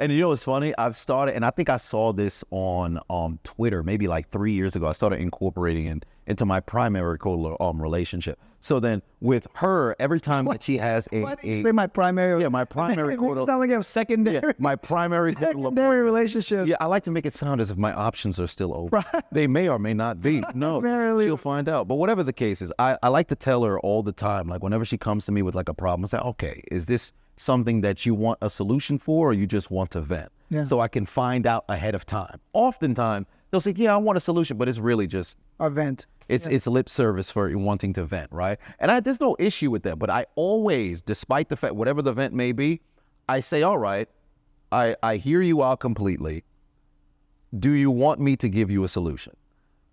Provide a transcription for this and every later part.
And you know what's funny? I've started, and I think I saw this on Twitter maybe like 3 years ago. I started incorporating it into my primary relationship. So then with her, every time that she has Why did you say my primary? Yeah, my primary It sound like you have secondary. Yeah, my primary secondary relationship. Yeah, I like to make it sound as if my options are still open. They may or may not be. No, she'll find out. But whatever the case is, I like to tell her all the time, like whenever she comes to me with like a problem, I say, okay, is this something that you want a solution for, or you just want to vent? Yeah. So I can find out ahead of time. Oftentimes, they'll say, yeah, I want a solution, but it's really just a vent. It's lip service for wanting to vent, right? And there's no issue with that, but I always, despite the fact, whatever the vent may be, I say, all right, I hear you out completely. Do you want me to give you a solution?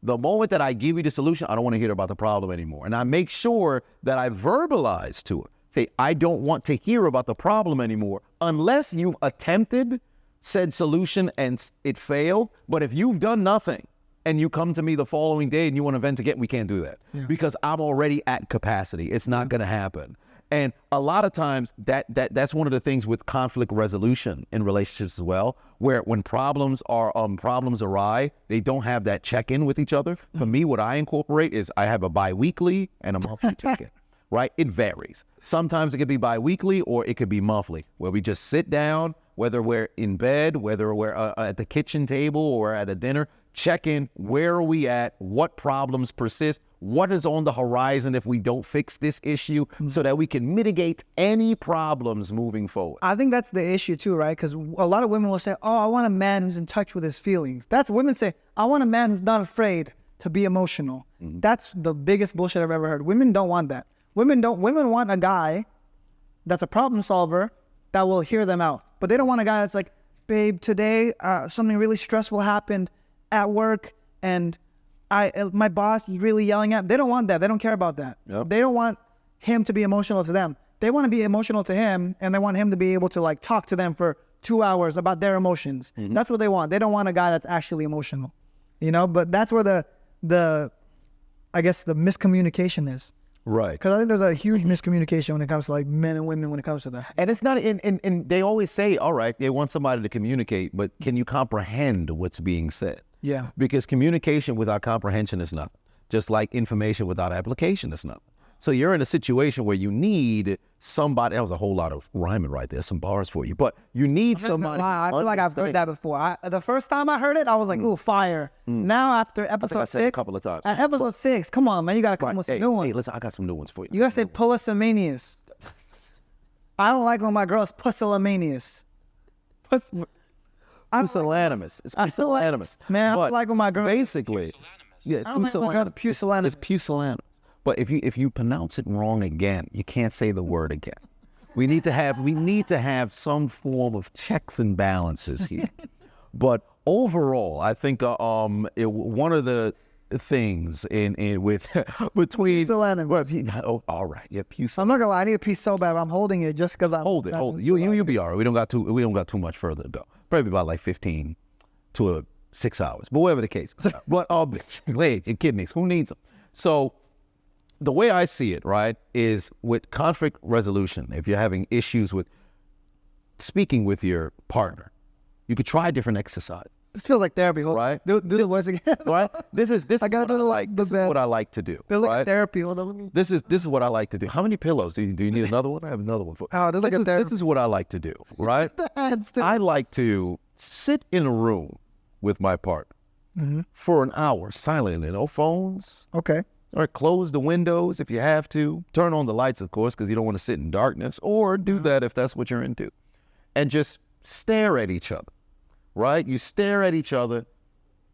The moment that I give you the solution, I don't want to hear about the problem anymore. And I make sure that I verbalize to her, say, I don't want to hear about the problem anymore unless you've attempted said solution and it failed. But if you've done nothing, and you come to me the following day and you want to vent again, we can't do that because I'm already at capacity. It's not going to happen. And a lot of times that's one of the things with conflict resolution in relationships as well, where when problems arise, they don't have that check-in with each other. For me, what I incorporate is I have a bi-weekly and a monthly check-in, right? It varies. Sometimes it could be bi-weekly or it could be monthly, where we just sit down, whether we're in bed, whether we're at the kitchen table or at a dinner, check in, where are we at, what problems persist, what is on the horizon if we don't fix this issue, so that we can mitigate any problems moving forward. I think that's the issue too, right? Because a lot of women will say, oh, I want a man who's in touch with his feelings. That's women say, I want a man who's not afraid to be emotional. That's the biggest bullshit I've ever heard. Women don't want that. Women want a guy that's a problem solver that will hear them out. But they don't want a guy that's like, babe, today something really stressful happened at work and my boss is really yelling at me. They don't want that. They don't care about that. Yep. They don't want him to be emotional to them. They want to be emotional to him, and they want him to be able to like talk to them for 2 hours about their emotions. That's what they want. They don't want a guy that's actually emotional, you know. But that's where the I guess the miscommunication is. Right. Because I think there's a huge miscommunication when it comes to like men and women when it comes to that. And it's not and they always say, all right, they want somebody to communicate, but can you comprehend what's being said? Yeah. Because communication without comprehension is nothing. Just like information without application is nothing. So you're in a situation where you need somebody. That was a whole lot of rhyming right there, some bars for you. But you need somebody. I feel like I've heard that before. The first time I heard it, I was like, ooh, fire. Now after episode 6. A couple of times. At episode 6, come on, man, you got to come with some new ones. Hey, listen, I got some new ones for you. You got to say pusillanimous. I don't like when my girl's pusillanimous. Pusillanimous. It's pusillanimous. Man, I don't like when my girl. Basically, yeah, pusillanimous. It's pusillanimous. But if you pronounce it wrong again, you can't say the word again. We need to have some form of checks and balances here. But overall, I think one of the things between pusillanimous. All right, yeah, pusillanimous. I'm not gonna lie, I need a piece so bad. I'm holding it just because I'm hold it. You'll be all right. We don't got too much further to go. Probably about like 15 to 6 hours, but whatever the case. But kidneys, who needs them? So the way I see it, right, is with conflict resolution. If you're having issues with speaking with your partner, you could try different exercises. This feels like therapy, right? Do the voice again. Right? This is what I like to do. Feels like right? therapy. Hold on, let me. This is what I like to do. How many pillows do you need? Another one? I have another one for. Oh, this is this is what I like to do, right? I like to sit in a room with my partner for an hour silently. No phones. Okay. All right, close the windows if you have to. Turn on the lights, of course, because you don't want to sit in darkness. Or do that if that's what you're into. And just stare at each other, right? You stare at each other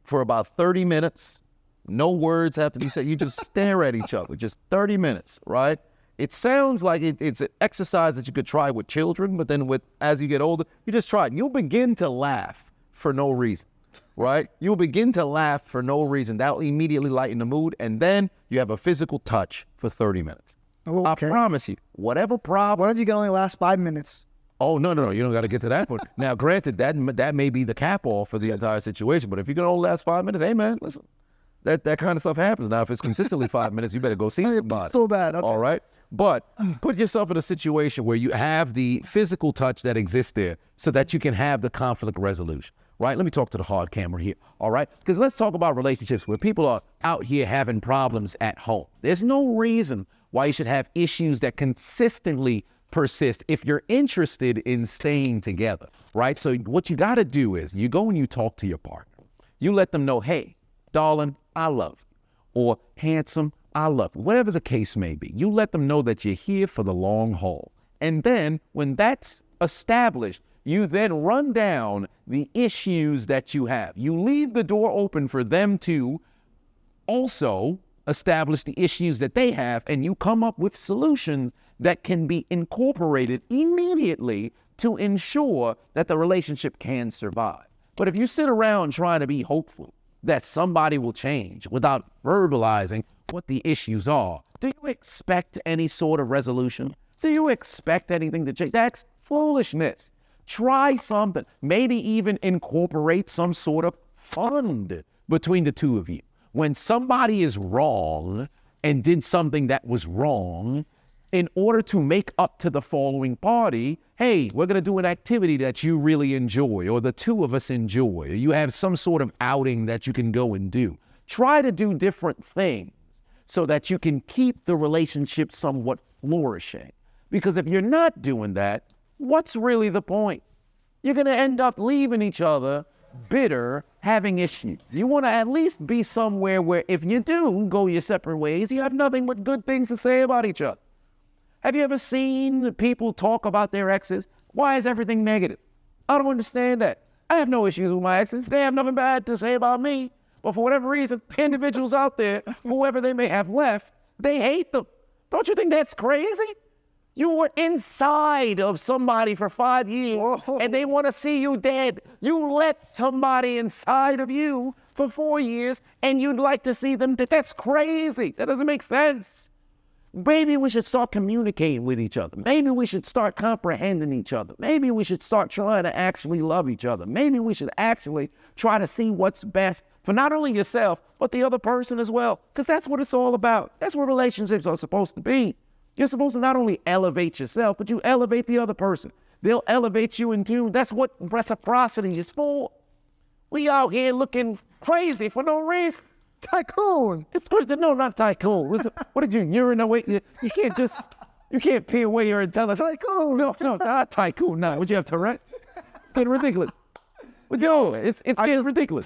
for about 30 minutes. No words have to be said. You just stare at each other, just 30 minutes, right? It sounds like it's an exercise that you could try with children, but then as you get older, you just try it. And you'll begin to laugh for no reason. Right? You'll begin to laugh for no reason. That'll immediately lighten the mood. And then you have a physical touch for 30 minutes. Okay. I promise you, whatever problem. What if you can only last 5 minutes? Oh, no. You don't got to get to that point. Now, granted, that may be the cap-off for the entire situation. But if you can only last 5 minutes, hey, man, listen. That kind of stuff happens. Now, if it's consistently 5 minutes, you better go see somebody. So bad. Okay. All right? But put yourself in a situation where you have the physical touch that exists there so that you can have the conflict resolution, right? Let me talk to the hard camera here, all right? Because let's talk about relationships where people are out here having problems at home. There's no reason why you should have issues that consistently persist if you're interested in staying together, right? So what you got to do is you go and you talk to your partner. You let them know, hey, darling, I love you. Or handsome, I love you. Whatever the case may be. You let them know that you're here for the long haul. And then when that's established, you then run down the issues that you have. You leave the door open for them to also establish the issues that they have, and you come up with solutions that can be incorporated immediately to ensure that the relationship can survive. But if you sit around trying to be hopeful that somebody will change without verbalizing what the issues are, do you expect any sort of resolution? Do you expect anything to change? That's foolishness. Try something. Maybe even incorporate some sort of fund between the two of you. When somebody is wrong and did something that was wrong, in order to make up to the following party, hey, we're going to do an activity that you really enjoy, or the two of us enjoy. You have some sort of outing that you can go and do. Try to do different things so that you can keep the relationship somewhat flourishing. Because if you're not doing that, what's really the point? You're going to end up leaving each other bitter, having issues. You want to at least be somewhere where if you do go your separate ways, you have nothing but good things to say about each other. Have you ever seen people talk about their exes? Why is everything negative? I don't understand that. I have no issues with my exes. They have nothing bad to say about me. But for whatever reason, individuals out there, whoever they may have left, they hate them. Don't you think that's crazy? You were inside of somebody for 5 years and they want to see you dead. You let somebody inside of you for 4 years and you'd like to see them dead. That's crazy. That doesn't make sense. Maybe we should start communicating with each other. Maybe we should start comprehending each other. Maybe we should start trying to actually love each other. Maybe we should actually try to see what's best for not only yourself, but the other person as well. Because that's what it's all about. That's what relationships are supposed to be. You're supposed to not only elevate yourself, but you elevate the other person. They'll elevate you in tune. That's what reciprocity is for. We out here looking crazy for no reason. Tycoon. It's good to know, not tycoon. What did you urinate away? You can't pee away your intelligence. Tycoon. No, not tycoon. No, would you have Tourette's? It's getting ridiculous. But yo, it's getting ridiculous.